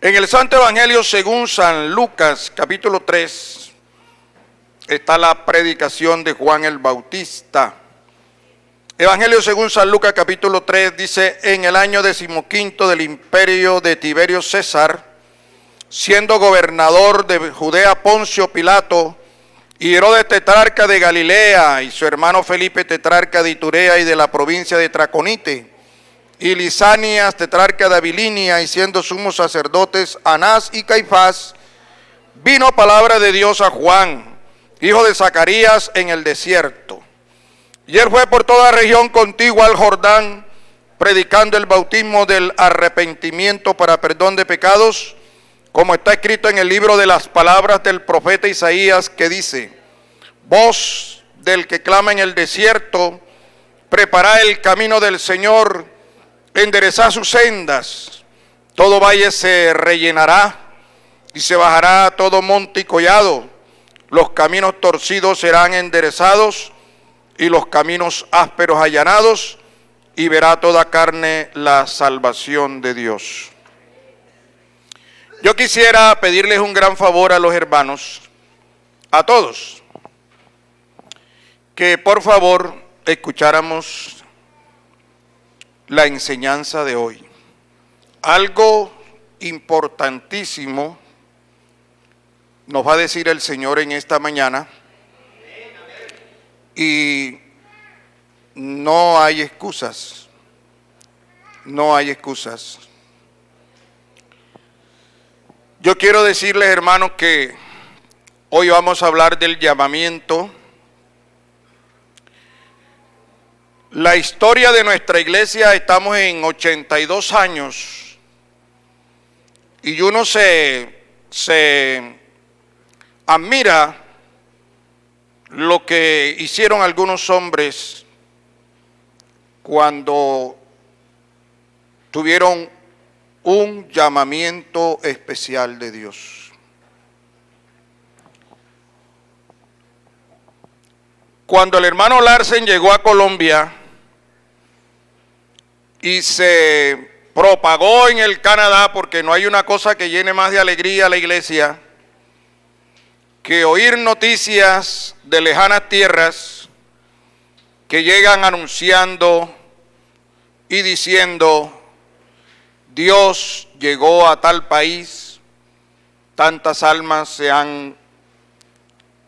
En el Santo Evangelio según San Lucas, capítulo 3, está la predicación de Juan el Bautista. Evangelio según San Lucas, capítulo 3, dice: en el año 15 del imperio de Tiberio César, siendo gobernador de Judea Poncio Pilato, y Herodes tetrarca de Galilea, y su hermano Felipe tetrarca de Iturea y de la provincia de Traconite, y Lisanias tetrarca de Abilinia, y siendo sumos sacerdotes Anás y Caifás, vino palabra de Dios a Juan, hijo de Zacarías, en el desierto. Y él fue por toda región contigua al Jordán, predicando el bautismo del arrepentimiento para perdón de pecados, como está escrito en el libro de las palabras del profeta Isaías, que dice: voz del que clama en el desierto, preparad el camino del Señor, enderezad sus sendas. Todo valle se rellenará y se bajará todo monte y collado. Los caminos torcidos serán enderezados y los caminos ásperos allanados, y verá toda carne la salvación de Dios. Yo quisiera pedirles un gran favor a los hermanos, a todos, que por favor escucháramos la enseñanza de hoy. Algo importantísimo nos va a decir el Señor en esta mañana, y no hay excusas, no hay excusas. Yo quiero decirles, hermanos, que hoy vamos a hablar del llamamiento. La historia de nuestra iglesia, estamos en 82 años, y uno se admira lo que hicieron algunos hombres cuando tuvieron un llamamiento especial de Dios. Cuando el hermano Larsen llegó a Colombia y se propagó en el Canadá, porque no hay una cosa que llene más de alegría a la iglesia que oír noticias de lejanas tierras que llegan anunciando y diciendo: Dios llegó a tal país, tantas almas se han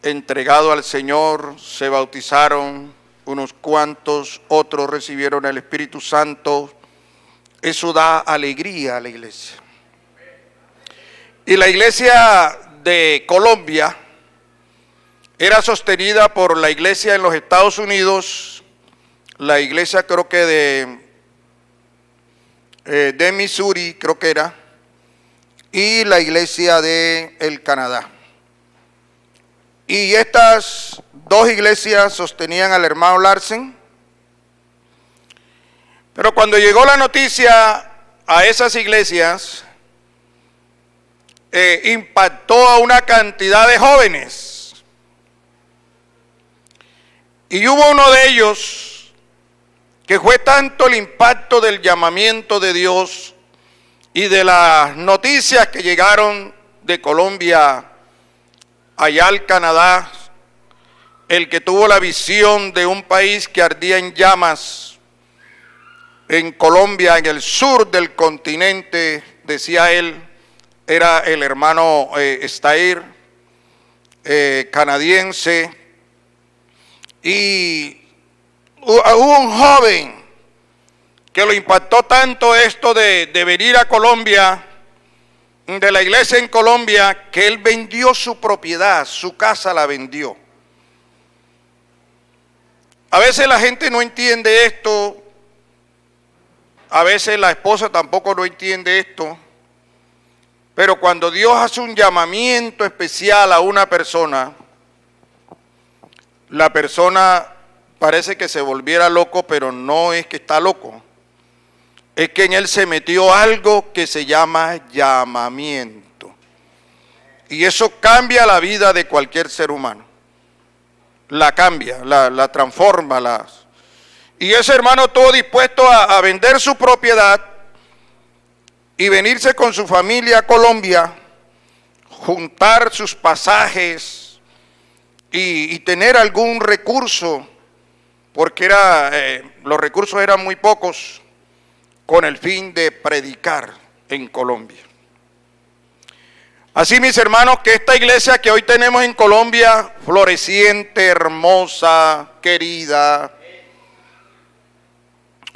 entregado al Señor, se bautizaron unos cuantos, otros recibieron el Espíritu Santo. Eso da alegría a la iglesia. Y la iglesia de Colombia era sostenida por la iglesia en los Estados Unidos, la iglesia creo que de Missouri, creo que era, y la iglesia de el Canadá. Y estas dos iglesias sostenían al hermano Larsen. Pero cuando llegó la noticia a esas iglesias, impactó a una cantidad de jóvenes. Y hubo uno de ellos que fue tanto el impacto del llamamiento de Dios y de las noticias que llegaron de Colombia allá al Canadá, el que tuvo la visión de un país que ardía en llamas en Colombia, en el sur del continente, decía él, era el hermano Stair, canadiense. Y hubo un joven que lo impactó tanto esto de venir a Colombia, de la iglesia en Colombia, que él vendió su propiedad, su casa la vendió. A veces la gente no entiende esto, a veces la esposa tampoco no entiende esto, pero cuando Dios hace un llamamiento especial a una persona, la persona parece que se volviera loco, pero no es que está loco. Es que en él se metió algo que se llama llamamiento. Y eso cambia la vida de cualquier ser humano. La cambia, la transforma. Y ese hermano estuvo dispuesto a vender su propiedad y venirse con su familia a Colombia, juntar sus pasajes y tener algún recurso, porque los recursos eran muy pocos, con el fin de predicar en Colombia. Así, mis hermanos, que esta iglesia que hoy tenemos en Colombia, floreciente, hermosa, querida,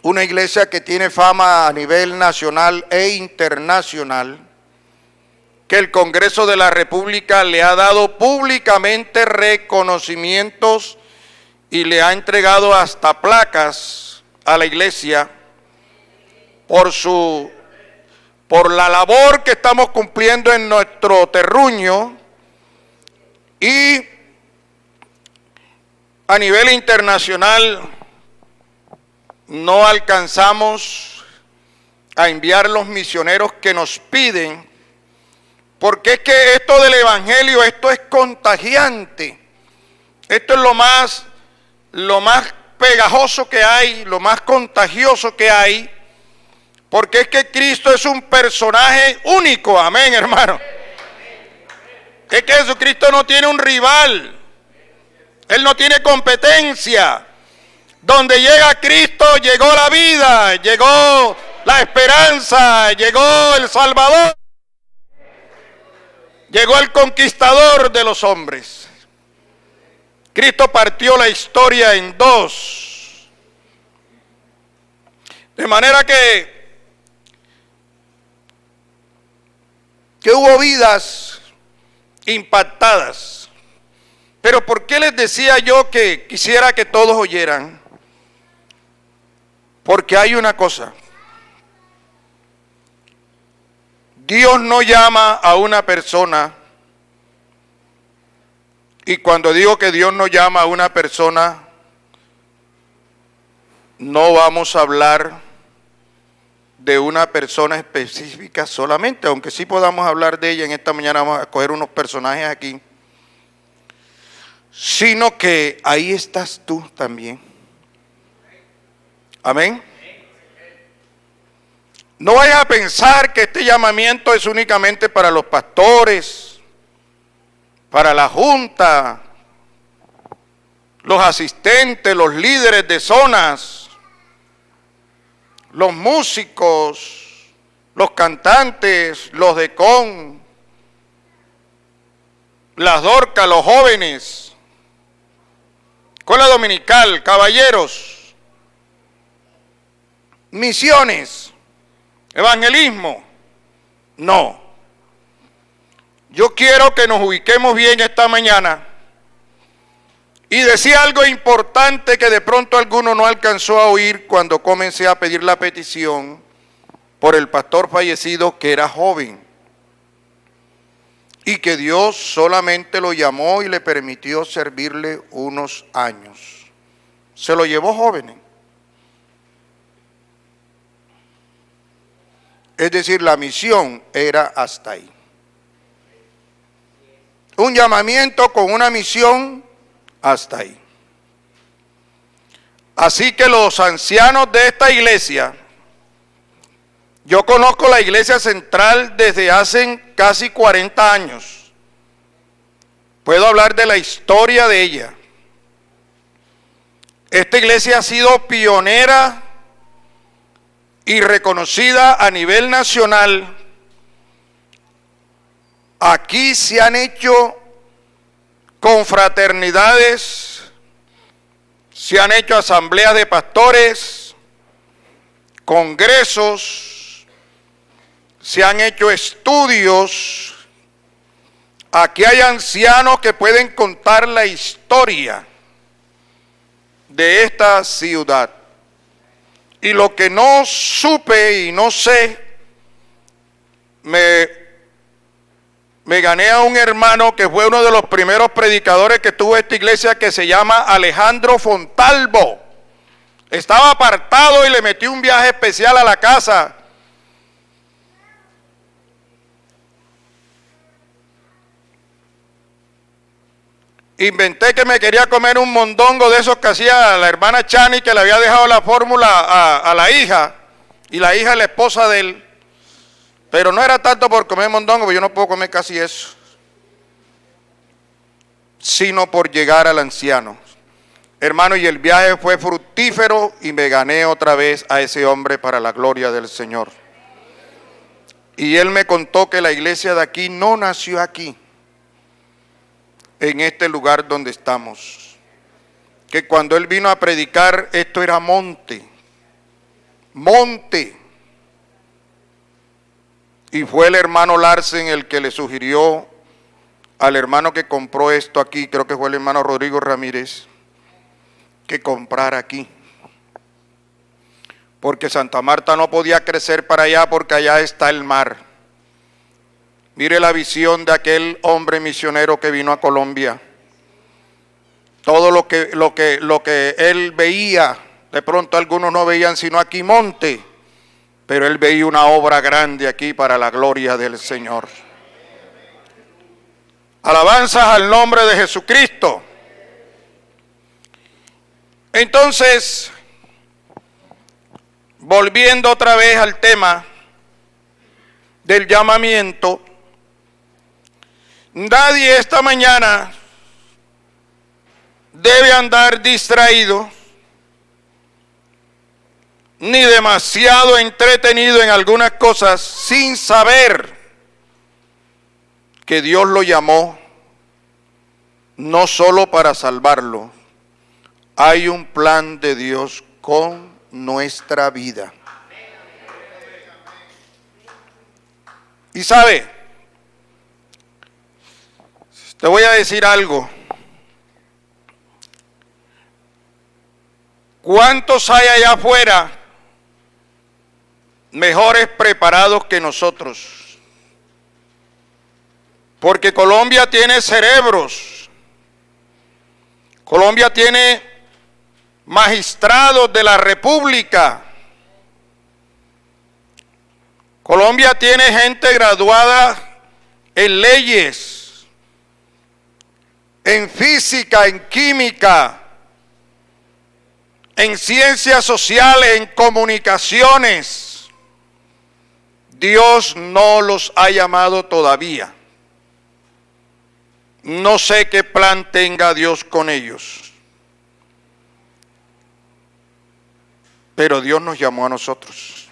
una iglesia que tiene fama a nivel nacional e internacional, que el Congreso de la República le ha dado públicamente reconocimientos y le ha entregado hasta placas a la iglesia por la labor que estamos cumpliendo en nuestro terruño, y a nivel internacional no alcanzamos a enviar los misioneros que nos piden, porque es que esto del evangelio, esto es contagiante, esto es lo más pegajoso que hay, lo más contagioso que hay, porque es que Cristo es un personaje único, amén, hermano. Es que Jesucristo no tiene un rival, Él no tiene competencia. Donde llega Cristo, llegó la vida, llegó la esperanza, llegó el Salvador, llegó el conquistador de los hombres. Cristo partió la historia en dos, de manera que hubo vidas impactadas. Pero ¿por qué les decía yo que quisiera que todos oyeran? Porque hay una cosa: Dios no llama a una persona, y cuando digo que Dios no llama a una persona, no vamos a hablar de una persona específica solamente, aunque sí podamos hablar de ella. En esta mañana vamos a coger unos personajes aquí, sino que ahí estás tú también. Amén. No vayas a pensar que este llamamiento es únicamente para los pastores, para la junta, los asistentes, los líderes de zonas, los músicos, los cantantes, los decón, las dorcas, los jóvenes, escuela dominical, caballeros, misiones, evangelismo. No. Yo quiero que nos ubiquemos bien esta mañana y decía algo importante que de pronto alguno no alcanzó a oír cuando comencé a pedir la petición por el pastor fallecido, que era joven y que Dios solamente lo llamó y le permitió servirle unos años. Se lo llevó joven. Es decir, la misión era hasta ahí. Un llamamiento con una misión hasta ahí. Así que los ancianos de esta iglesia, yo conozco la iglesia central desde hace casi 40 años. Puedo hablar de la historia de ella. Esta iglesia ha sido pionera y reconocida a nivel nacional. Aquí se han hecho confraternidades, se han hecho asambleas de pastores, congresos, se han hecho estudios. Aquí hay ancianos que pueden contar la historia de esta ciudad. Y lo que no supe y no sé, me gané a un hermano que fue uno de los primeros predicadores que tuvo esta iglesia, que se llama Alejandro Fontalvo. Estaba apartado y le metí un viaje especial a la casa. Inventé que me quería comer un mondongo de esos que hacía la hermana Chani, que le había dejado la fórmula a la hija, y la hija es la esposa de él. Pero no era tanto por comer mondongo, porque yo no puedo comer casi eso, sino por llegar al anciano. Hermano, y el viaje fue fructífero y me gané otra vez a ese hombre para la gloria del Señor. Y él me contó que la iglesia de aquí no nació aquí, en este lugar donde estamos. Que cuando él vino a predicar, esto era monte. Y fue el hermano Larsen el que le sugirió al hermano que compró esto aquí, creo que fue el hermano Rodrigo Ramírez, que comprara aquí. Porque Santa Marta no podía crecer para allá porque allá está el mar. Mire la visión de aquel hombre misionero que vino a Colombia. Todo lo que él veía, de pronto algunos no veían sino aquí monte, pero él veía una obra grande aquí para la gloria del Señor. Alabanzas al nombre de Jesucristo. Entonces, volviendo otra vez al tema del llamamiento, nadie esta mañana debe andar distraído ni demasiado entretenido en algunas cosas sin saber que Dios lo llamó no solo para salvarlo. Hay un plan de Dios con nuestra vida. Y sabe, te voy a decir algo. ¿Cuántos hay allá afuera mejores preparados que nosotros? Porque Colombia tiene cerebros. Colombia tiene magistrados de la República. Colombia tiene gente graduada en leyes, en física, en química, en ciencias sociales, en comunicaciones. Dios no los ha llamado todavía. No sé qué plan tenga Dios con ellos. Pero Dios nos llamó a nosotros.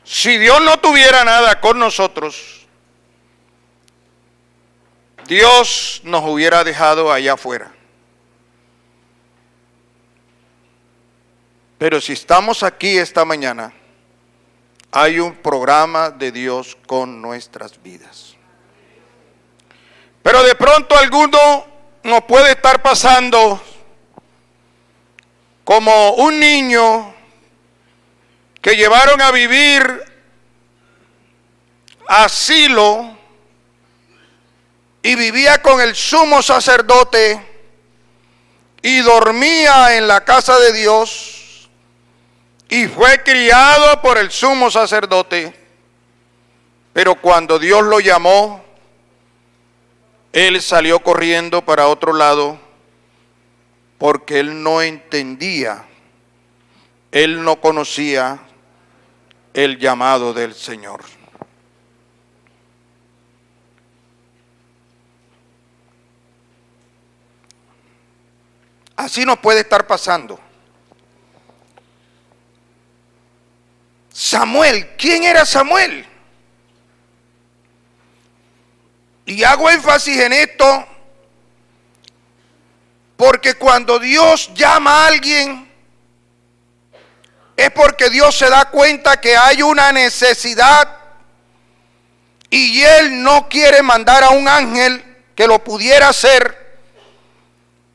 Si Dios no tuviera nada con nosotros, Dios nos hubiera dejado allá afuera. Pero si estamos aquí esta mañana, hay un programa de Dios con nuestras vidas. Pero de pronto alguno nos puede estar pasando como un niño que llevaron a vivir asilo y vivía con el sumo sacerdote y dormía en la casa de Dios y fue criado por el sumo sacerdote, pero cuando Dios lo llamó, él salió corriendo para otro lado porque él no entendía, él no conocía el llamado del Señor. Así nos puede estar pasando. Samuel, ¿quién era Samuel? Y hago énfasis en esto porque cuando Dios llama a alguien es porque Dios se da cuenta que hay una necesidad y Él no quiere mandar a un ángel que lo pudiera hacer,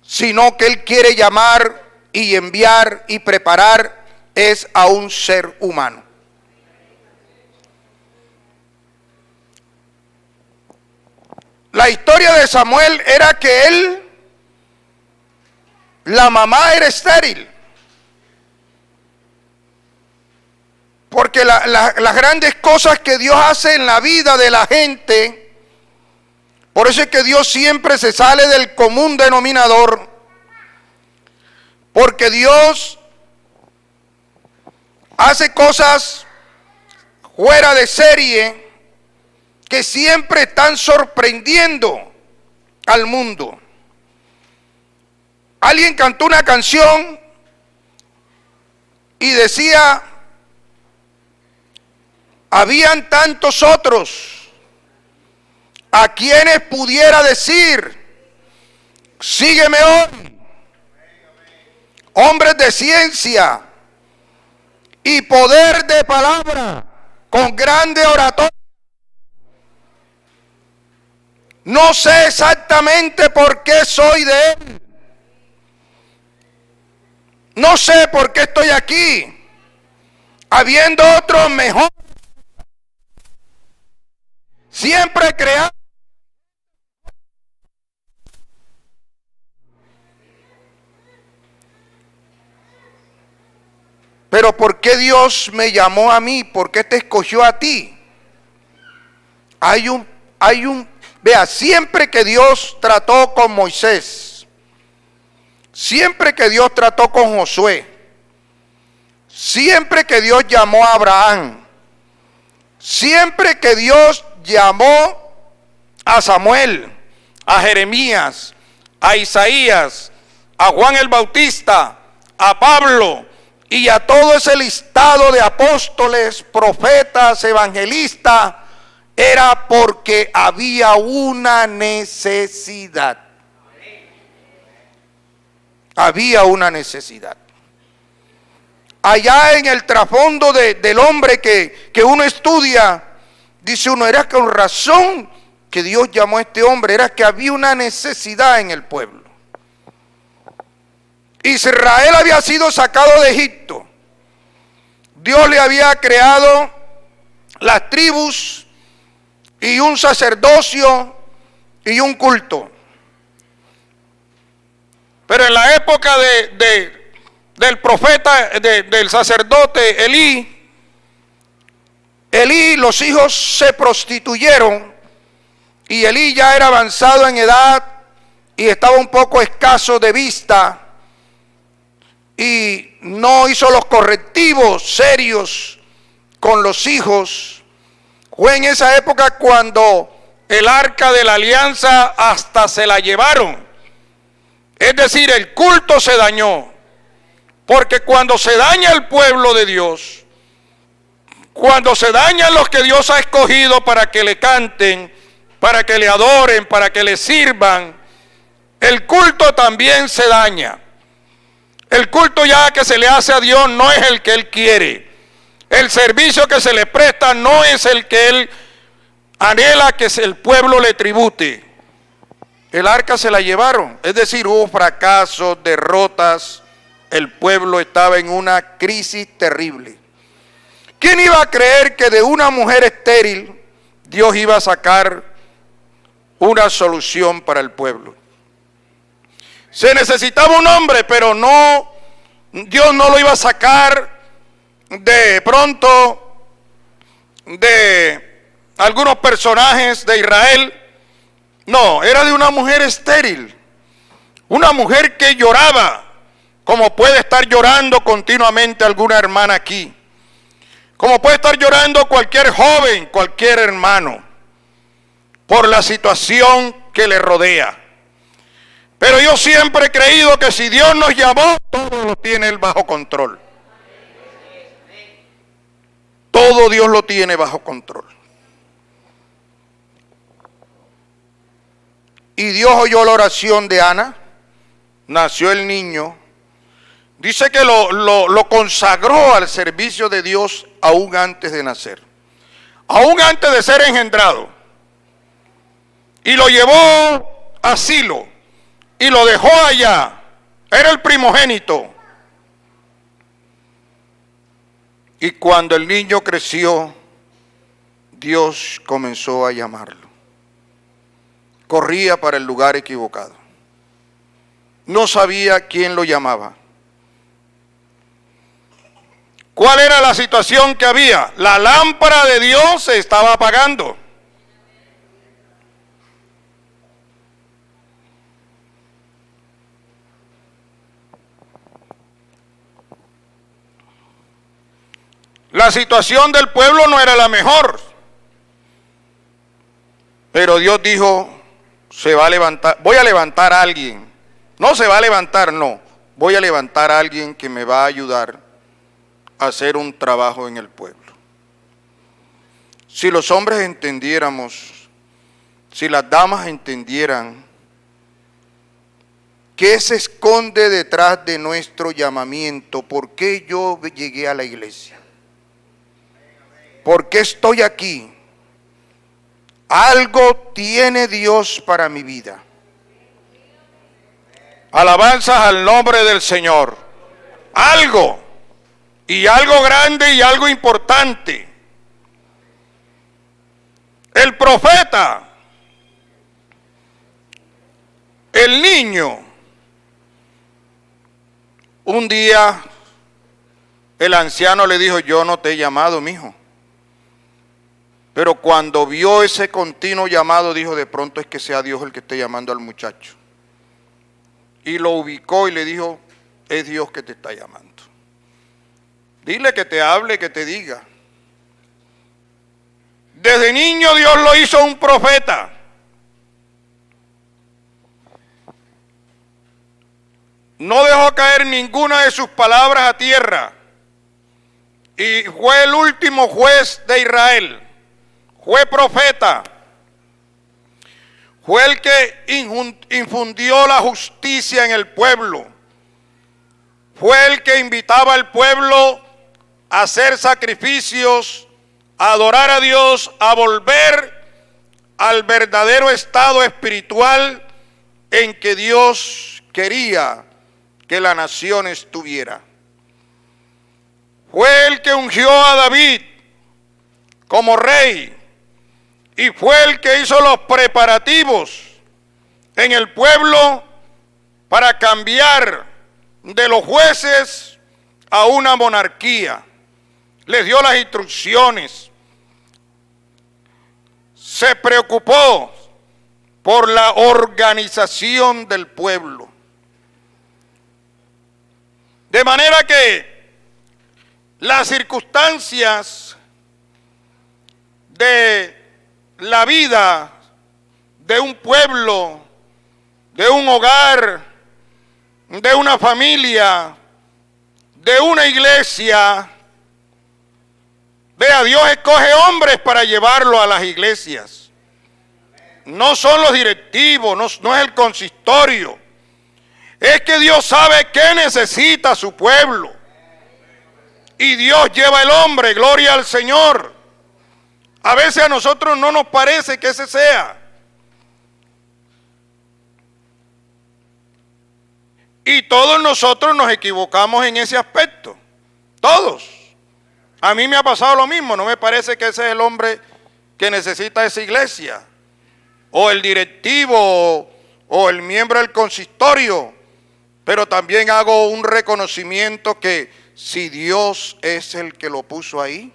sino que Él quiere llamar y enviar y preparar es a un ser humano. La historia de Samuel era que la mamá era estéril. Porque las grandes cosas que Dios hace en la vida de la gente, por eso es que Dios siempre se sale del común denominador, porque Dios hace cosas fuera de serie que siempre están sorprendiendo al mundo. Alguien cantó una canción y decía, habían tantos otros a quienes pudiera decir, sígueme hoy. Hombres de ciencia y poder de palabra, con grande oratoria. No sé exactamente por qué soy de él. No sé por qué estoy aquí, habiendo otros mejor. Siempre creado. Pero ¿por qué Dios me llamó a mí? ¿Por qué te escogió a ti? Vea, siempre que Dios trató con Moisés, siempre que Dios trató con Josué, siempre que Dios llamó a Abraham, siempre que Dios llamó a Samuel, a Jeremías, a Isaías, a Juan el Bautista, a Pablo y a todo ese listado de apóstoles, profetas, evangelistas, era porque había una necesidad. Había una necesidad. Allá en el trasfondo del hombre que uno estudia, dice uno, era con razón que Dios llamó a este hombre, era que había una necesidad en el pueblo. Israel había sido sacado de Egipto. Dios le había creado las tribus y un sacerdocio y un culto. Pero en la época del profeta, del sacerdote Elí, los hijos se prostituyeron y Elí ya era avanzado en edad y estaba un poco escaso de vista y no hizo los correctivos serios con los hijos. Fue en esa época cuando el arca de la alianza hasta se la llevaron. Es decir, el culto se dañó. Porque cuando se daña el pueblo de Dios, cuando se dañan los que Dios ha escogido para que le canten, para que le adoren, para que le sirvan, el culto también se daña. El culto ya que se le hace a Dios no es el que Él quiere. El servicio que se le presta no es el que Él anhela que el pueblo le tribute. El arca se la llevaron, es decir, hubo fracasos, derrotas, el pueblo estaba en una crisis terrible. ¿Quién iba a creer que de una mujer estéril Dios iba a sacar una solución para el pueblo? Se necesitaba un hombre, pero no, Dios no lo iba a sacar de pronto de algunos personajes de Israel. No, era de una mujer estéril, una mujer que lloraba, como puede estar llorando continuamente alguna hermana aquí, como puede estar llorando cualquier joven, cualquier hermano, por la situación que le rodea. Pero yo siempre he creído que si Dios nos llamó, todo lo tiene Él bajo control. Todo Dios lo tiene bajo control. Y Dios oyó la oración de Ana, nació el niño. Dice que lo consagró al servicio de Dios aún antes de nacer, aún antes de ser engendrado. Y lo llevó a Silo y lo dejó allá. Era el primogénito. Y cuando el niño creció, Dios comenzó a llamarlo. Corría para el lugar equivocado. No sabía quién lo llamaba. ¿Cuál era la situación que había? La lámpara de Dios se estaba apagando. La situación del pueblo no era la mejor. Pero Dios dijo, se va a levantar, voy a levantar a alguien. No se va a levantar, no. Voy a levantar a alguien que me va a ayudar a hacer un trabajo en el pueblo. Si los hombres entendiéramos, si las damas entendieran, ¿qué se esconde detrás de nuestro llamamiento? ¿Por qué yo llegué a la iglesia? ¿Por qué estoy aquí? Algo tiene Dios para mi vida. Alabanzas al nombre del Señor. Algo, y algo grande y algo importante. El profeta, el niño, un día el anciano le dijo, yo no te he llamado, mijo. Pero cuando vio ese continuo llamado, dijo, de pronto es que sea Dios el que esté llamando al muchacho. Y lo ubicó y le dijo, es Dios que te está llamando. Dile que te hable, que te diga. Desde niño Dios lo hizo un profeta. No dejó caer ninguna de sus palabras a tierra. Y fue el último juez de Israel. Fue profeta. Fue el que infundió la justicia en el pueblo. Fue el que invitaba al pueblo a hacer sacrificios, a adorar a Dios, a volver al verdadero estado espiritual en que Dios quería que la nación estuviera. Fue el que ungió a David como rey y fue el que hizo los preparativos en el pueblo para cambiar de los jueces a una monarquía. Les dio las instrucciones. Se preocupó por la organización del pueblo. De manera que las circunstancias de la vida de un pueblo, de un hogar, de una familia, de una iglesia, vea, Dios escoge hombres para llevarlo a las iglesias. No son los directivos, no es el consistorio. Es que Dios sabe qué necesita su pueblo. Y Dios lleva el hombre, gloria al Señor. A veces a nosotros no nos parece que ese sea. Y todos nosotros nos equivocamos en ese aspecto. Todos. A mí me ha pasado lo mismo. No me parece que ese es el hombre que necesita esa iglesia. O el directivo o el miembro del consistorio. Pero también hago un reconocimiento que si Dios es el que lo puso ahí,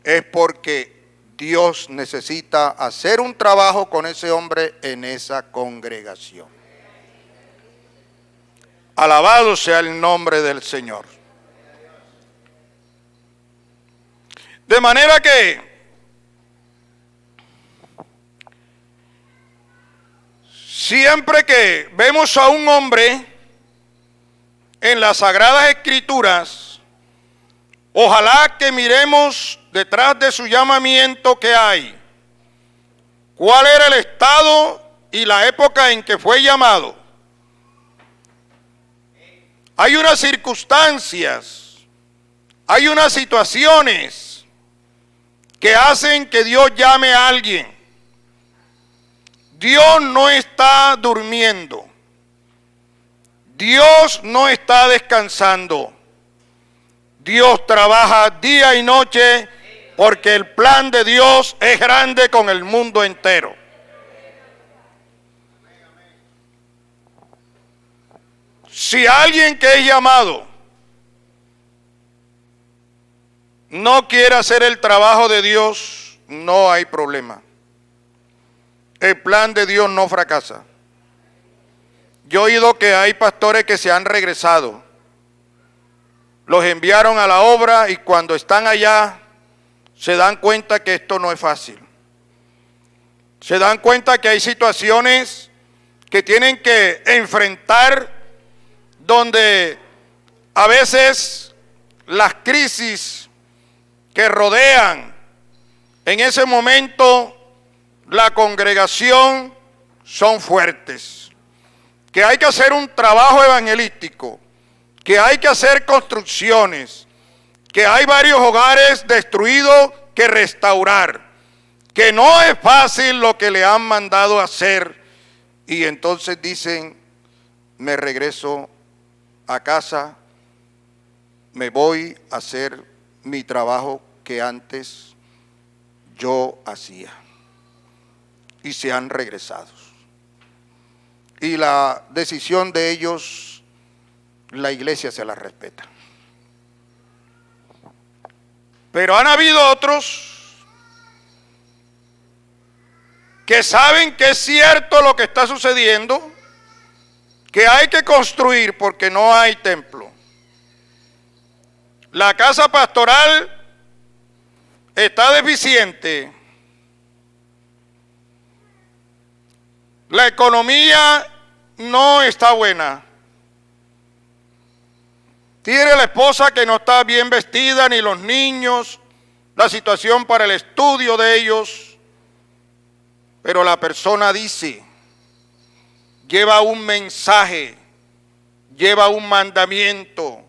es porque Dios necesita hacer un trabajo con ese hombre en esa congregación. Alabado sea el nombre del Señor. De manera que siempre que vemos a un hombre en las Sagradas Escrituras, ojalá que miremos detrás de su llamamiento que hay. ¿Cuál era el estado y la época en que fue llamado? Hay unas circunstancias, hay unas situaciones que hacen que Dios llame a alguien. Dios no está durmiendo. Dios no está descansando. Dios trabaja día y noche porque el plan de Dios es grande con el mundo entero. Si alguien que es llamado no quiere hacer el trabajo de Dios, no hay problema. El plan de Dios no fracasa. Yo he oído que hay pastores que se han regresado los enviaron a la obra y cuando están allá se dan cuenta que esto no es fácil. Se dan cuenta que hay situaciones que tienen que enfrentar donde a veces las crisis que rodean en ese momento la congregación son fuertes, que hay que hacer un trabajo evangelístico, que hay que hacer construcciones, que hay varios hogares destruidos que restaurar, que no es fácil lo que le han mandado a hacer, y entonces dicen, me regreso a casa, me voy a hacer mi trabajo que antes yo hacía, y se han regresado. Y la decisión de ellos, la iglesia se la respeta. Pero han habido otros que saben que es cierto lo que está sucediendo, que hay que construir porque no hay templo. La casa pastoral está deficiente. La economía no está buena. Tiene la esposa que no está bien vestida, ni los niños, la situación para el estudio de ellos. Pero la persona dice, lleva un mensaje, lleva un mandamiento,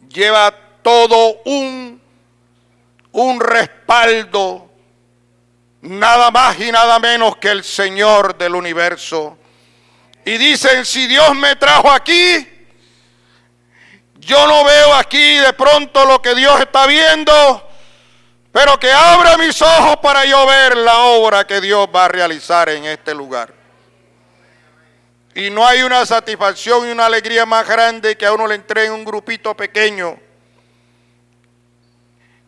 lleva todo un respaldo, nada más y nada menos que el Señor del universo. Y dicen, si Dios me trajo aquí, yo no veo aquí de pronto lo que Dios está viendo, pero que abra mis ojos para yo ver la obra que Dios va a realizar en este lugar. Y no hay una satisfacción y una alegría más grande que a uno le entreguen un grupito pequeño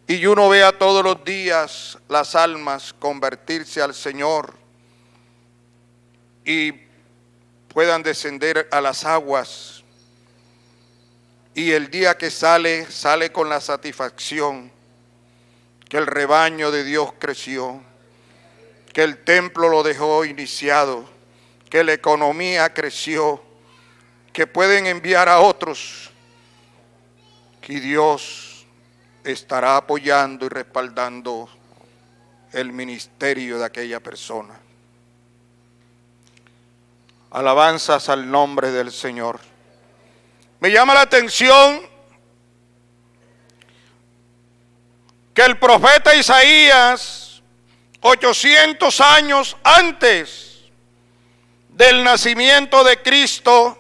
y uno vea todos los días las almas convertirse al Señor y puedan descender a las aguas. Y el día que sale con la satisfacción que el rebaño de Dios creció, que el templo lo dejó iniciado, que la economía creció, que pueden enviar a otros, que Dios estará apoyando y respaldando el ministerio de aquella persona. Alabanzas al nombre del Señor. Me llama la atención que el profeta Isaías, 800 años antes del nacimiento de Cristo,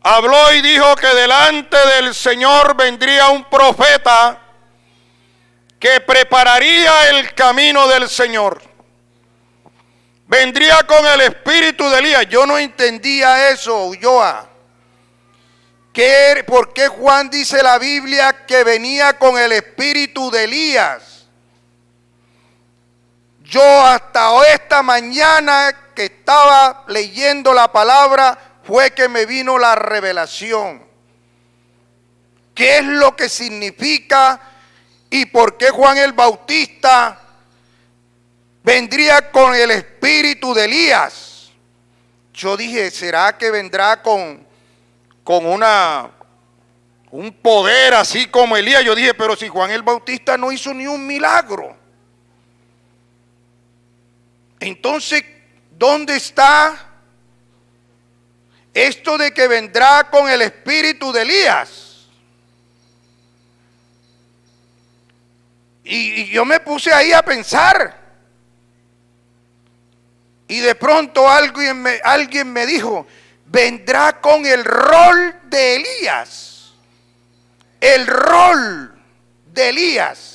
habló y dijo que delante del Señor vendría un profeta que prepararía el camino del Señor. Vendría con el espíritu de Elías. Yo no entendía eso, Ulloa. ¿Por qué Juan dice la Biblia que venía con el espíritu de Elías? Yo hasta esta mañana que estaba leyendo la palabra fue que me vino la revelación. ¿Qué es lo que significa y por qué Juan el Bautista vendría con el espíritu de Elías? Yo dije, ¿será que vendrá con un poder así como Elías? Yo dije, pero si Juan el Bautista no hizo ni un milagro. Entonces, ¿dónde está esto de que vendrá con el espíritu de Elías? Y yo me puse ahí a pensar. Y de pronto alguien me dijo, vendrá con el rol de Elías. El rol de Elías.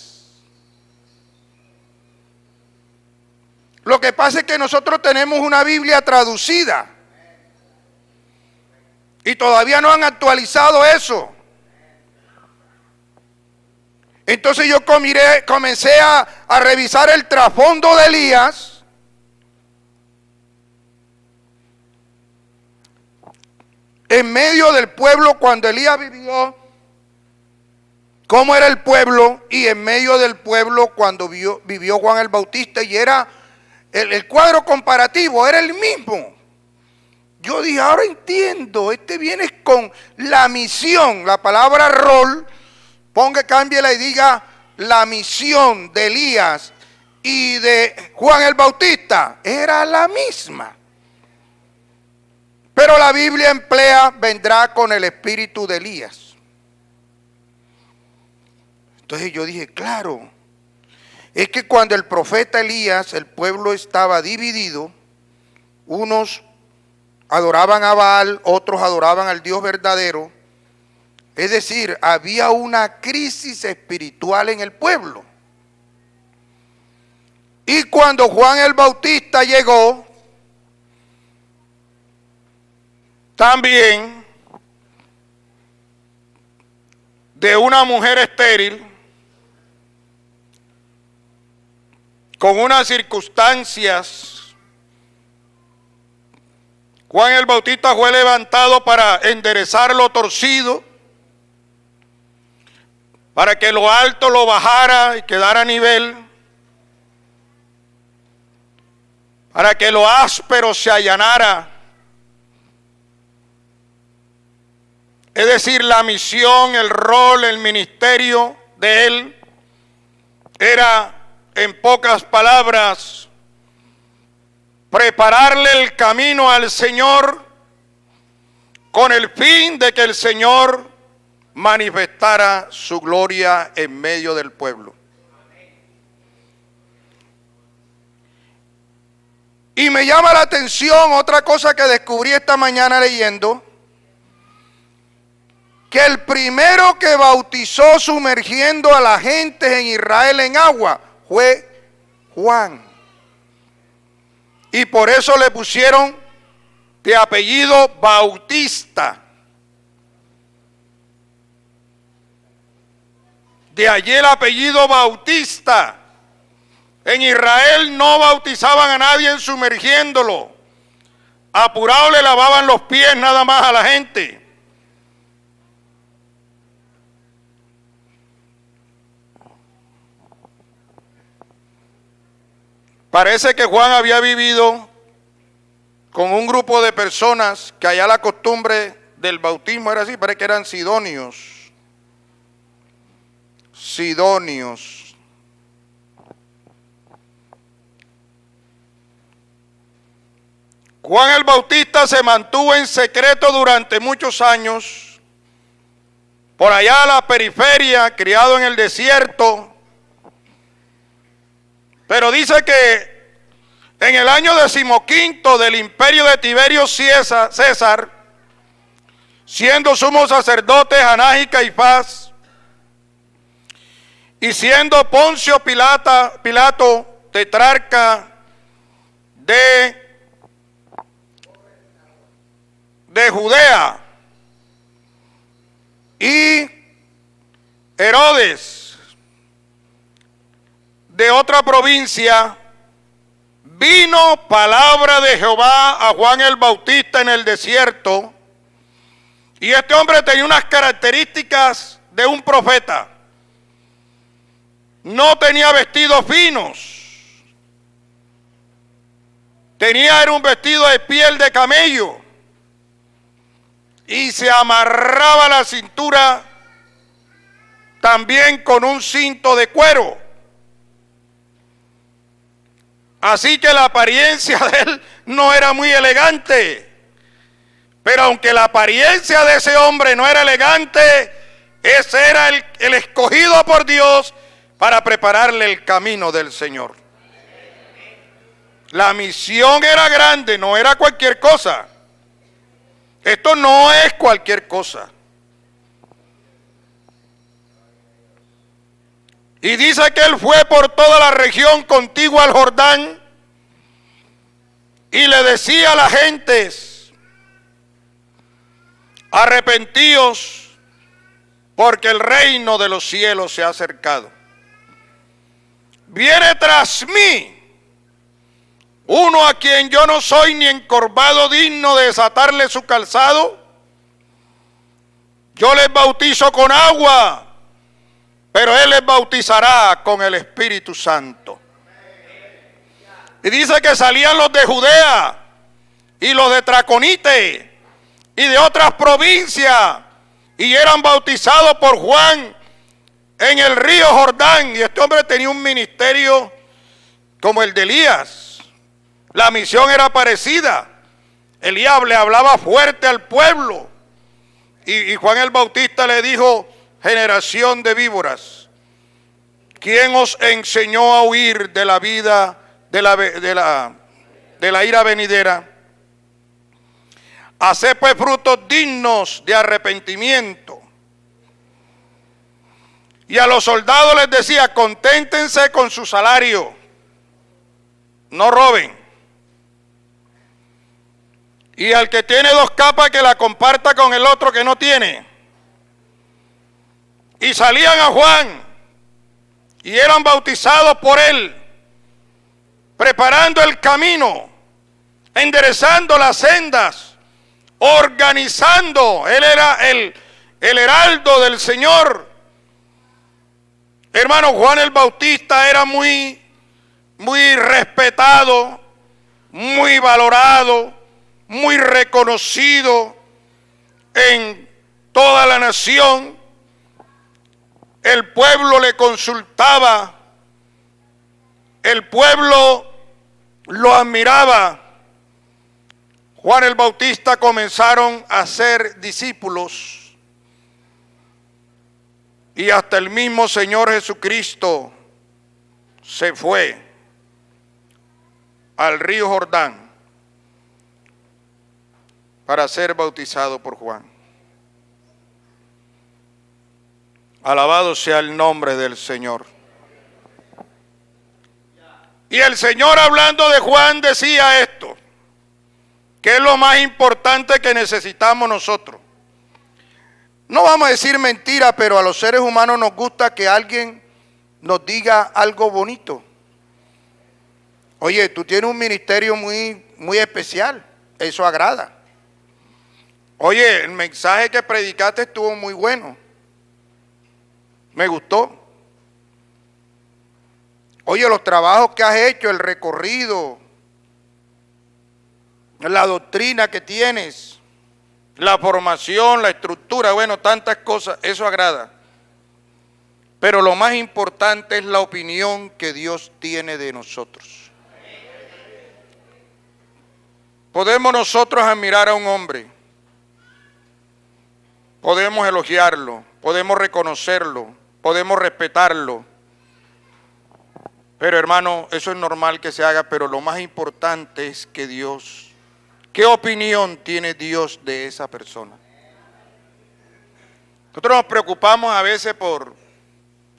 Lo que pasa es que nosotros tenemos una Biblia traducida. Y todavía no han actualizado eso. Entonces yo comencé a revisar el trasfondo de Elías. en medio del pueblo cuando Elías vivió, cómo era el pueblo, y en medio del pueblo cuando vivió Juan el Bautista, y era el cuadro comparativo, era el mismo. Yo dije, ahora entiendo, viene con la misión, la palabra rol, cámbiela y diga la misión de Elías y de Juan el Bautista, era la misma. Pero la Biblia emplea, vendrá con el espíritu de Elías. Entonces yo dije, claro, es que cuando el profeta Elías, el pueblo estaba dividido, unos adoraban a Baal, otros adoraban al Dios verdadero. Es decir, había una crisis espiritual en el pueblo. Y cuando Juan el Bautista llegó, también de una mujer estéril, con unas circunstancias, Juan el Bautista fue levantado para enderezar lo torcido, para que lo alto lo bajara y quedara a nivel, para que lo áspero se allanara. Es decir, la misión, el rol, el ministerio de él era, en pocas palabras, prepararle el camino al Señor con el fin de que el Señor manifestara su gloria en medio del pueblo. Y me llama la atención otra cosa que descubrí esta mañana leyendo, que el primero que bautizó sumergiendo a la gente en Israel en agua fue Juan. Y por eso le pusieron de apellido Bautista. De allí el apellido Bautista. En Israel no bautizaban a nadie sumergiéndolo. Apurado le lavaban los pies nada más a la gente. Parece que Juan había vivido con un grupo de personas que allá la costumbre del bautismo era así, parece que eran sidonios. Sidonios. Juan el Bautista se mantuvo en secreto durante muchos años, por allá a la periferia, criado en el desierto. Pero dice que en el año 15 del imperio de Tiberio César, siendo sumo sacerdote Anás y Caifás, y siendo Poncio Pilato tetrarca de Judea, y Herodes de otra provincia, vino palabra de Jehová a Juan el Bautista en el desierto, y este hombre tenía unas características de un profeta. No tenía vestidos finos, era un vestido de piel de camello, y se amarraba la cintura también con un cinto de cuero. Así que la apariencia de él no era muy elegante. Pero aunque la apariencia de ese hombre no era elegante, ese era el escogido por Dios para prepararle el camino del Señor. La misión era grande, no era cualquier cosa. Esto no es cualquier cosa. Y dice que él fue por toda la región contigua al Jordán y le decía a las gentes: arrepentíos, porque el reino de los cielos se ha acercado. Viene tras mí uno a quien yo no soy ni encorvado digno de desatarle su calzado. Yo les bautizo con agua, pero Él les bautizará con el Espíritu Santo. Y dice que salían los de Judea y los de Traconite y de otras provincias y eran bautizados por Juan en el río Jordán. Y este hombre tenía un ministerio como el de Elías. La misión era parecida. Elías le hablaba fuerte al pueblo. Y Juan el Bautista le dijo: generación de víboras, ¿quién os enseñó a huir de la vida, de la ira venidera? Haced pues frutos dignos de arrepentimiento. Y a los soldados les decía: conténtense con su salario, no roben. Y al que tiene 2 capas, que la comparta con el otro que no tiene. Y salían a Juan y eran bautizados por él, preparando el camino, enderezando las sendas, organizando. Él era el heraldo del Señor. Hermano, Juan el Bautista era muy respetado, muy valorado, muy reconocido en toda la nación. El pueblo le consultaba, el pueblo lo admiraba. Juan el Bautista comenzaron a ser discípulos y hasta el mismo Señor Jesucristo se fue al río Jordán para ser bautizado por Juan. Alabado sea el nombre del Señor. Y el Señor, hablando de Juan, decía esto, que es lo más importante que necesitamos nosotros. No vamos a decir mentira, pero a los seres humanos nos gusta que alguien nos diga algo bonito. Oye, tú tienes un ministerio muy especial, eso agrada. Oye, el mensaje que predicaste estuvo muy bueno, me gustó. Oye, los trabajos que has hecho, el recorrido, la doctrina que tienes, la formación, la estructura, bueno, tantas cosas, eso agrada. Pero lo más importante es la opinión que Dios tiene de nosotros. Podemos nosotros admirar a un hombre, podemos elogiarlo, podemos reconocerlo, podemos respetarlo. Pero hermano, eso es normal que se haga, pero lo más importante es que Dios, ¿qué opinión tiene Dios de esa persona? Nosotros nos preocupamos a veces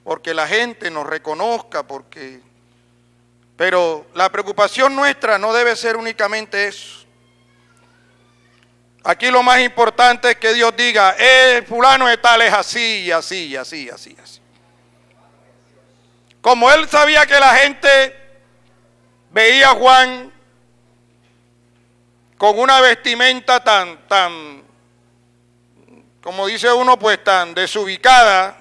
porque la gente nos reconozca, pero la preocupación nuestra no debe ser únicamente eso. Aquí lo más importante es que Dios diga: fulano de tal es así, y así, y así, y así, y así. Como él sabía que la gente veía a Juan con una vestimenta tan, como dice uno, pues tan desubicada.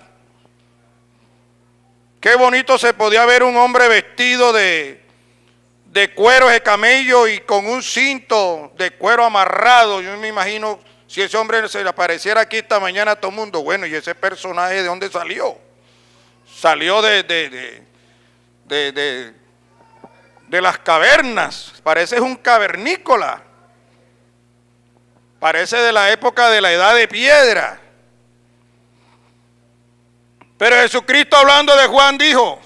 Qué bonito se podía ver un hombre vestido de cuero de camello y con un cinto de cuero amarrado. Yo me imagino, si ese hombre se le apareciera aquí esta mañana a todo el mundo, bueno, ¿y ese personaje de dónde salió? Salió de las cavernas, parece un cavernícola, parece de la época de la edad de piedra. Pero Jesucristo, hablando de Juan, dijo: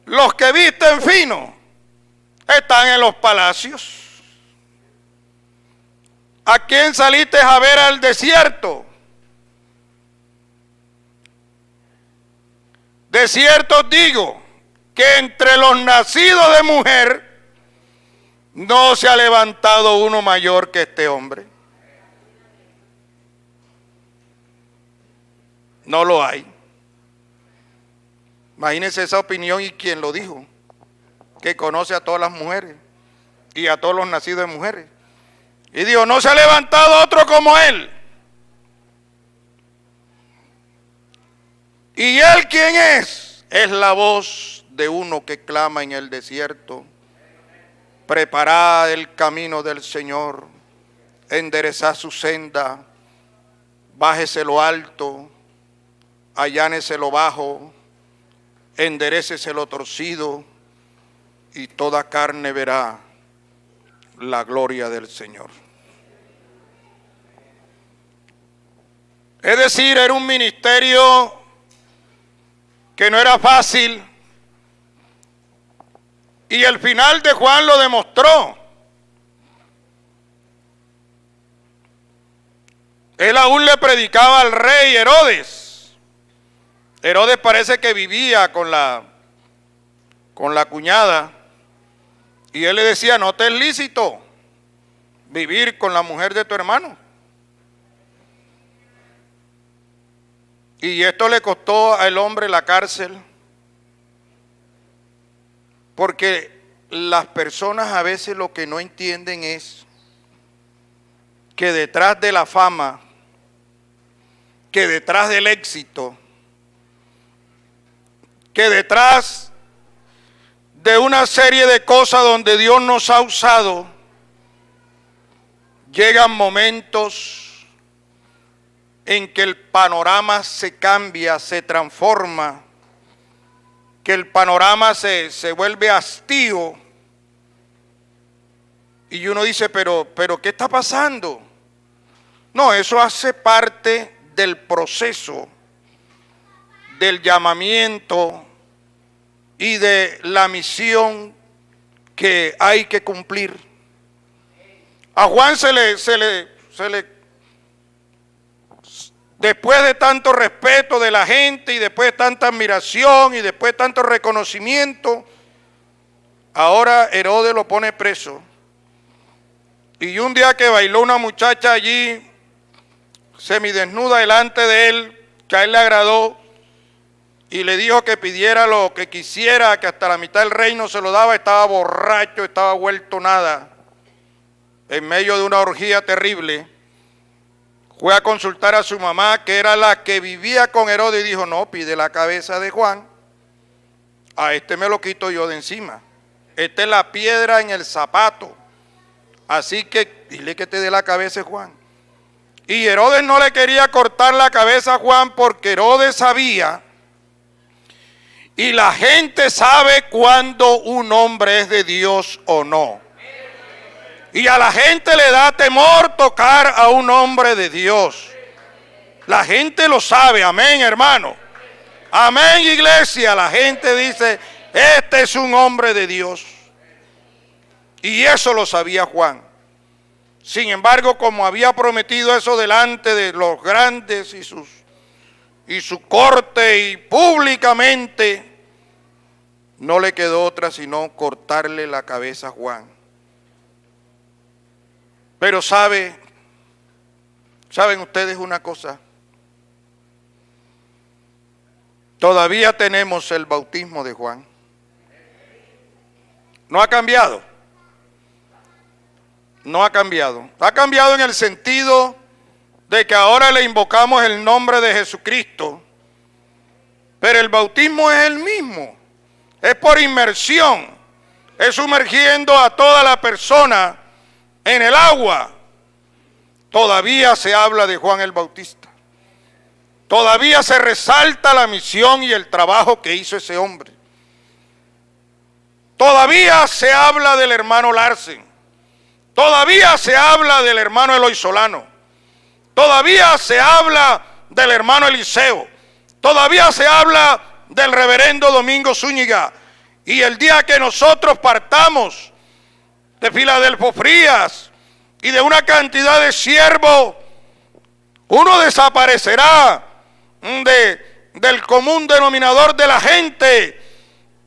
los que visten fino están en los palacios. ¿A quién saliste a ver al desierto? De cierto os digo que entre los nacidos de mujer no se ha levantado uno mayor que este hombre. No lo hay. Imagínense esa opinión, y quién lo dijo, que conoce a todas las mujeres y a todos los nacidos de mujeres. Y dijo: no se ha levantado otro como él. ¿Y él quién es? Es la voz de uno que clama en el desierto. Preparad el camino del Señor, enderezad su senda, bájese lo alto, allánese lo bajo, enderécese lo torcido, y toda carne verá la gloria del Señor. Es decir, era un ministerio que no era fácil, y el final de Juan lo demostró. Él aún le predicaba al rey Herodes. Herodes parece que vivía con la cuñada, y él le decía: no te es lícito vivir con la mujer de tu hermano. Y esto le costó al hombre la cárcel, porque las personas a veces lo que no entienden es que detrás de la fama, que detrás del éxito, que detrás de una serie de cosas donde Dios nos ha usado, llegan momentos en que el panorama se cambia, se transforma, que el panorama se vuelve hastío, y uno dice, pero ¿qué está pasando? No, eso hace parte del proceso, del llamamiento y de la misión que hay que cumplir. A Juan se le después de tanto respeto de la gente, y después de tanta admiración, y después de tanto reconocimiento, ahora Herodes lo pone preso. Y un día que bailó una muchacha allí, semidesnuda delante de él, que a él le agradó, y le dijo que pidiera lo que quisiera, que hasta la mitad del reino se lo daba, estaba borracho, estaba vuelto nada, en medio de una orgía terrible. Fue a consultar a su mamá, que era la que vivía con Herodes, y dijo: no, pide la cabeza de Juan, a este me lo quito yo de encima, esta es la piedra en el zapato, así que dile que te dé la cabeza de Juan. Y Herodes no le quería cortar la cabeza a Juan, porque Herodes sabía, y la gente sabe cuando un hombre es de Dios o no. Y a la gente le da temor tocar a un hombre de Dios. La gente lo sabe, amén, hermano. Amén, iglesia. La gente dice: este es un hombre de Dios. Y eso lo sabía Juan. Sin embargo, como había prometido eso delante de los grandes y su corte y públicamente, no le quedó otra sino cortarle la cabeza a Juan. Pero saben ustedes una cosa, todavía tenemos el bautismo de Juan. No ha cambiado. No ha cambiado. Ha cambiado en el sentido de que ahora le invocamos el nombre de Jesucristo, pero el bautismo es el mismo. Es por inmersión, es sumergiendo a toda la persona en el agua. Todavía se habla de Juan el Bautista. Todavía se resalta la misión y el trabajo que hizo ese hombre. Todavía se habla del hermano Larsen. Todavía se habla del hermano Eloy Solano. Todavía se habla del hermano Eliseo. Todavía se habla del reverendo Domingo Zúñiga. Y el día que nosotros partamos de Filadelfo Frías y de una cantidad de siervos, uno desaparecerá del común denominador de la gente,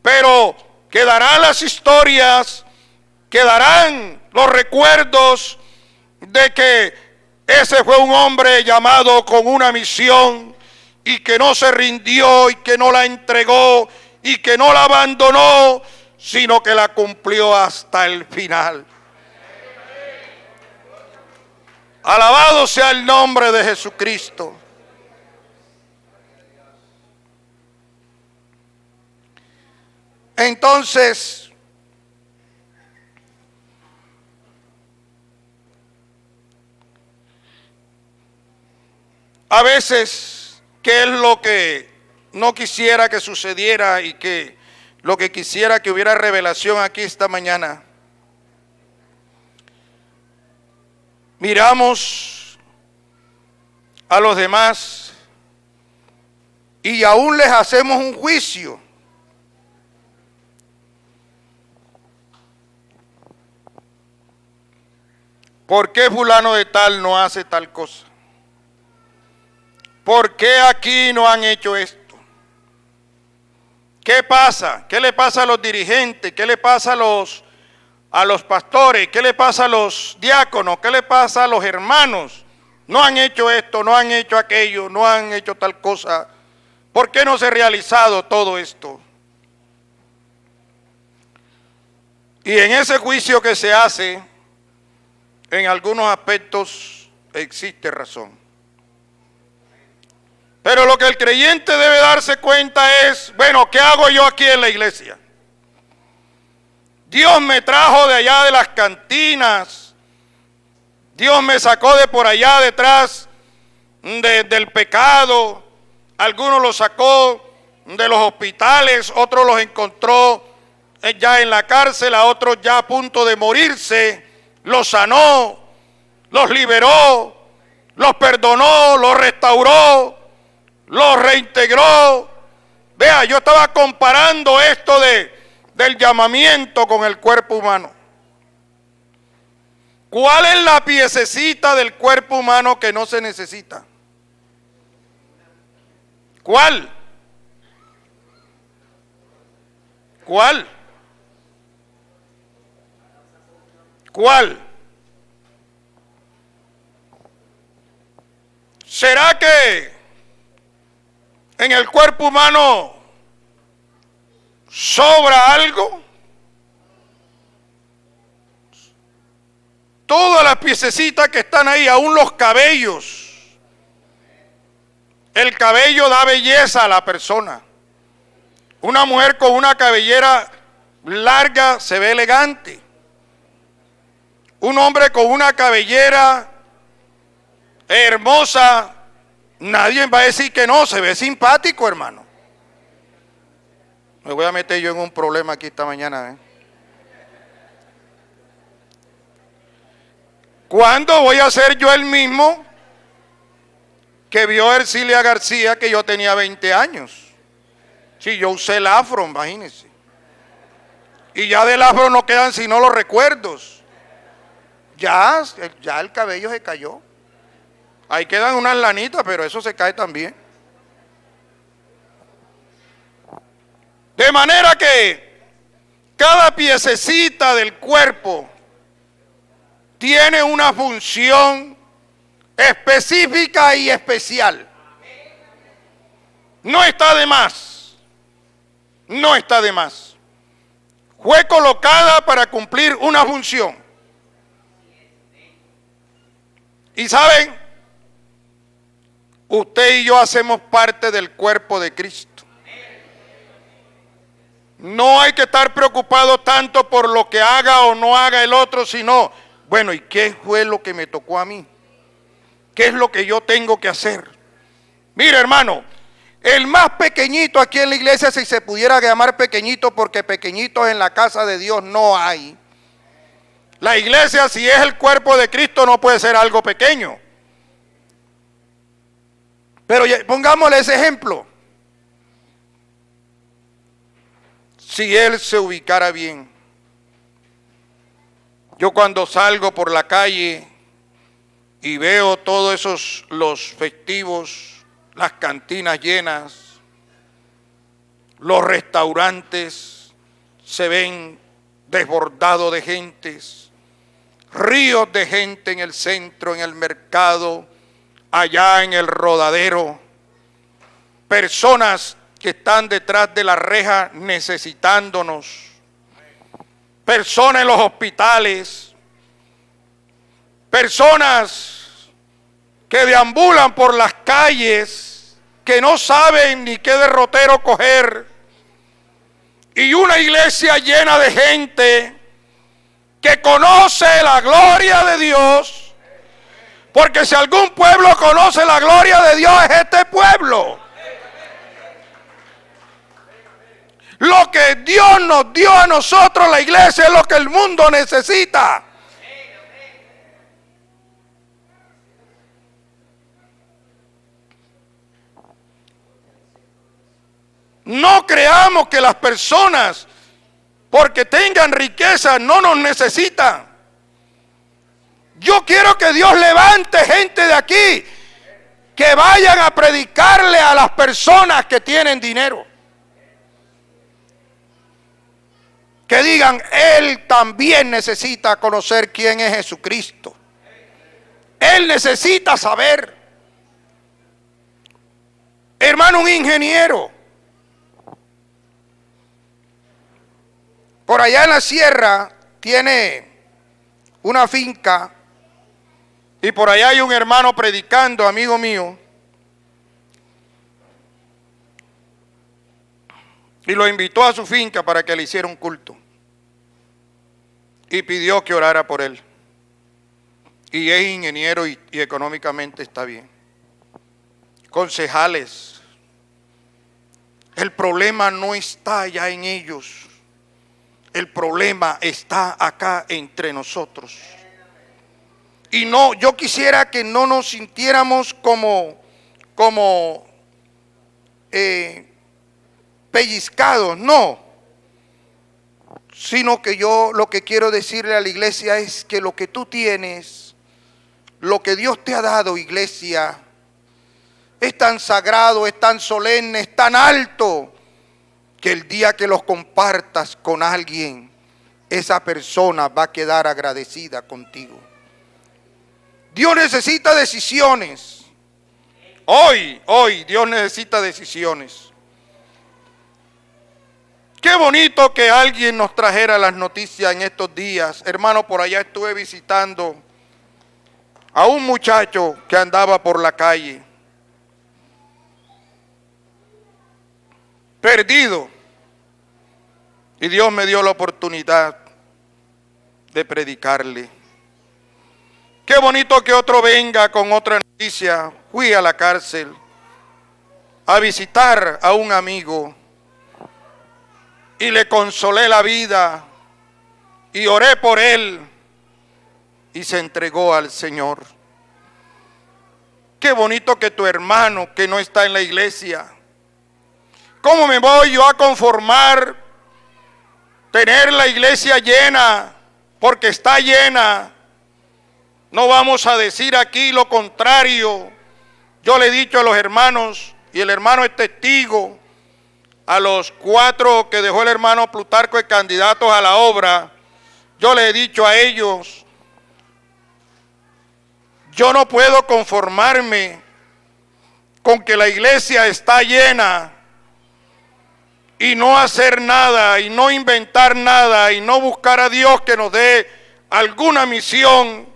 pero quedarán las historias, quedarán los recuerdos de que ese fue un hombre llamado con una misión, y que no se rindió, y que no la entregó, y que no la abandonó, sino que la cumplió hasta el final. Alabado sea el nombre de Jesucristo. Entonces, a veces, ¿qué es lo que no quisiera que sucediera y que lo que quisiera que hubiera revelación aquí esta mañana? Miramos a los demás y aún les hacemos un juicio. ¿Por qué fulano de tal no hace tal cosa? ¿Por qué aquí no han hecho esto? ¿Qué pasa? ¿Qué le pasa a los dirigentes? ¿Qué le pasa a los pastores? ¿Qué le pasa a los diáconos? ¿Qué le pasa a los hermanos? No han hecho esto, no han hecho aquello, no han hecho tal cosa. ¿Por qué no se ha realizado todo esto? Y en ese juicio que se hace, en algunos aspectos existe razón. Pero lo que el creyente debe darse cuenta es, bueno, ¿qué hago yo aquí en la iglesia? Dios me trajo de allá de las cantinas. Dios me sacó de por allá detrás del pecado. Algunos los sacó de los hospitales, otros los encontró ya en la cárcel, a otros ya a punto de morirse. Los sanó, los liberó, los perdonó, los restauró, los reintegró. Vea, yo estaba comparando esto del llamamiento con el cuerpo humano. ¿Cuál es la piececita del cuerpo humano que no se necesita? ¿Cuál? ¿Cuál? ¿Cuál? ¿Será que en el cuerpo humano sobra algo? Todas las piececitas que están ahí, aún los cabellos. El cabello da belleza a la persona. Una mujer con una cabellera larga se ve elegante. Un hombre con una cabellera hermosa, nadie va a decir que no, se ve simpático, hermano. Me voy a meter yo en un problema aquí esta mañana, ¿Cuándo voy a ser yo el mismo que vio Ercilia García que yo tenía 20 años? Si yo usé el afro, imagínense. Y ya del afro no quedan sino los recuerdos. Ya el cabello se cayó. Ahí quedan unas lanitas, pero eso se cae también. De manera que cada piececita del cuerpo tiene una función específica y especial. No está de más. No está de más. Fue colocada para cumplir una función. Y saben, usted y yo hacemos parte del cuerpo de Cristo. No hay que estar preocupado tanto por lo que haga o no haga el otro, sino, bueno, ¿y qué fue lo que me tocó a mí? ¿Qué es lo que yo tengo que hacer? Mire, hermano, el más pequeñito aquí en la iglesia, si se pudiera llamar pequeñito, porque pequeñitos en la casa de Dios no hay. La iglesia, si es el cuerpo de Cristo, no puede ser algo pequeño. Pero pongámosle ese ejemplo. Si él se ubicara bien. Yo cuando salgo por la calle y veo todos esos, los festivos, las cantinas llenas, los restaurantes se ven desbordados de gentes, ríos de gente en el centro, en el mercado, allá en el rodadero, personas que están detrás de la reja necesitándonos, personas en los hospitales, personas que deambulan por las calles, que no saben ni qué derrotero coger, Y una iglesia llena de gente que conoce la gloria de Dios. Porque si algún pueblo conoce la gloria de Dios, es este pueblo. Lo que Dios nos dio a nosotros, la iglesia, es lo que el mundo necesita. No creamos que las personas, porque tengan riqueza, no nos necesitan. Yo quiero que Dios levante gente de aquí que vayan a predicarle a las personas que tienen dinero. Que digan, él también necesita conocer quién es Jesucristo. Él necesita saber. Hermano, un ingeniero. Por allá en la sierra tiene una finca y por allá hay un hermano predicando, amigo mío. Y lo invitó a su finca para que le hiciera un culto. Y pidió que orara por él. Y es ingeniero y económicamente está bien. Concejales. El problema no está ya en ellos. El problema está acá entre nosotros. Y no, yo quisiera que no nos sintiéramos como pellizcados, no. Sino que yo lo que quiero decirle a la iglesia es que lo que tú tienes, lo que Dios te ha dado, iglesia, es tan sagrado, es tan solemne, es tan alto, que el día que los compartas con alguien, esa persona va a quedar agradecida contigo. Dios necesita decisiones. Hoy Dios necesita decisiones. Qué bonito que alguien nos trajera las noticias en estos días. Hermano, por allá estuve visitando a un muchacho que andaba por la calle, perdido. Y Dios me dio la oportunidad de predicarle. Qué bonito que otro venga con otra noticia. Fui a la cárcel a visitar a un amigo y le consolé la vida y oré por él y se entregó al Señor. Qué bonito que tu hermano que no está en la iglesia. ¿Cómo me voy yo a conformar tener la iglesia llena porque está llena? No vamos a decir aquí lo contrario. Yo le he dicho a los hermanos, y el hermano es testigo, a los 4 que dejó el hermano Plutarco de candidatos a la obra, yo le he dicho a ellos, yo no puedo conformarme con que la iglesia está llena y no hacer nada, y no inventar nada, y no buscar a Dios que nos dé alguna misión,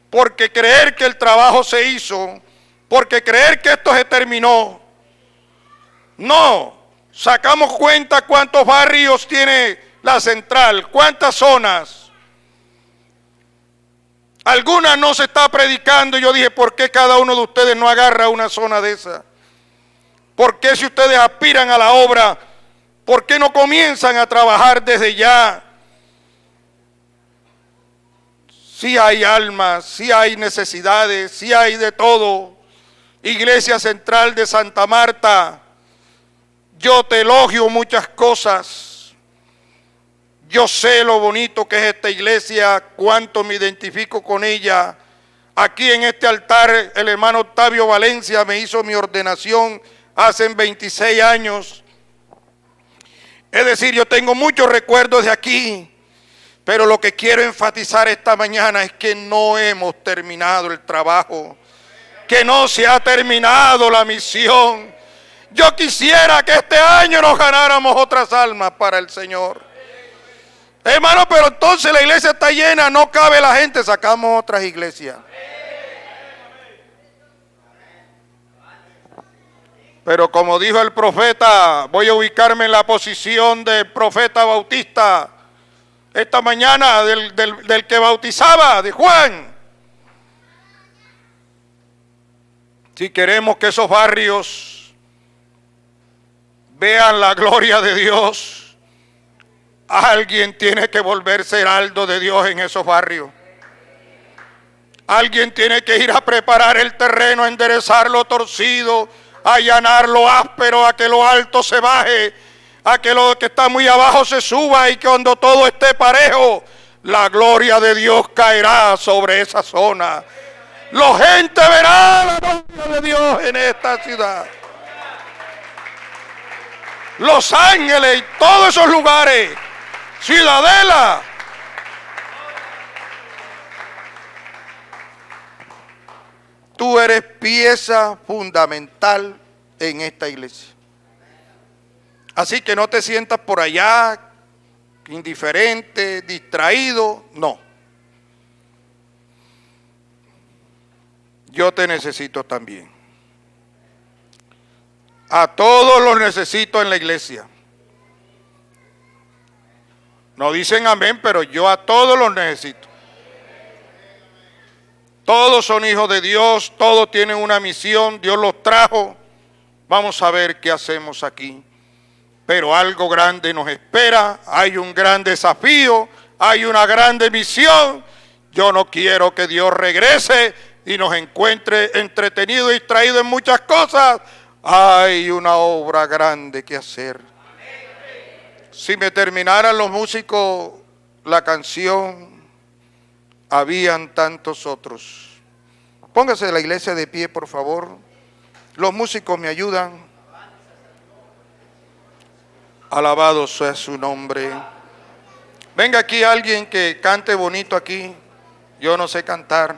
porque creer que el trabajo se hizo, porque creer que esto se terminó. No, sacamos cuenta cuántos barrios tiene la central, cuántas zonas. Algunas no se está predicando, y yo dije, ¿por qué cada uno de ustedes no agarra una zona de esa? ¿Por qué si ustedes aspiran a la obra, por qué no comienzan a trabajar desde ya? Sí hay almas, sí hay necesidades, sí hay de todo. Iglesia Central de Santa Marta, yo te elogio muchas cosas. Yo sé lo bonito que es esta iglesia, cuánto me identifico con ella. Aquí en este altar el hermano Octavio Valencia me hizo mi ordenación hace 26 años. Es decir, yo tengo muchos recuerdos de aquí. Pero lo que quiero enfatizar esta mañana es que no hemos terminado el trabajo, que no se ha terminado la misión. Yo quisiera que este año nos ganáramos otras almas para el Señor. Hermano, pero entonces la iglesia está llena, no cabe la gente, sacamos otras iglesias. Pero como dijo el profeta, voy a ubicarme en la posición del profeta Bautista esta mañana, del que bautizaba, de Juan. Si queremos que esos barrios vean la gloria de Dios, alguien tiene que volverse heraldo de Dios en esos barrios. Alguien tiene que ir a preparar el terreno, a enderezar lo torcido, a allanar lo áspero, a que lo alto se baje, a que lo que está muy abajo se suba, y que cuando todo esté parejo, la gloria de Dios caerá sobre esa zona. La gente verá la gloria de Dios en esta ciudad. Los Ángeles y todos esos lugares, Ciudadela. Tú eres pieza fundamental en esta iglesia. Así que no te sientas por allá, indiferente, distraído, no. Yo te necesito también. A todos los necesito en la iglesia. No dicen amén, pero yo a todos los necesito. Todos son hijos de Dios, todos tienen una misión, Dios los trajo. Vamos a ver qué hacemos aquí. Pero algo grande nos espera, hay un gran desafío, hay una grande misión. Yo no quiero que Dios regrese y nos encuentre entretenidos y distraídos en muchas cosas. Hay una obra grande que hacer. Si me terminaran los músicos la canción, habían tantos otros. Póngase la iglesia de pie, por favor. Los músicos me ayudan. Alabado sea su nombre. Venga aquí alguien que cante bonito aquí. Yo no sé cantar.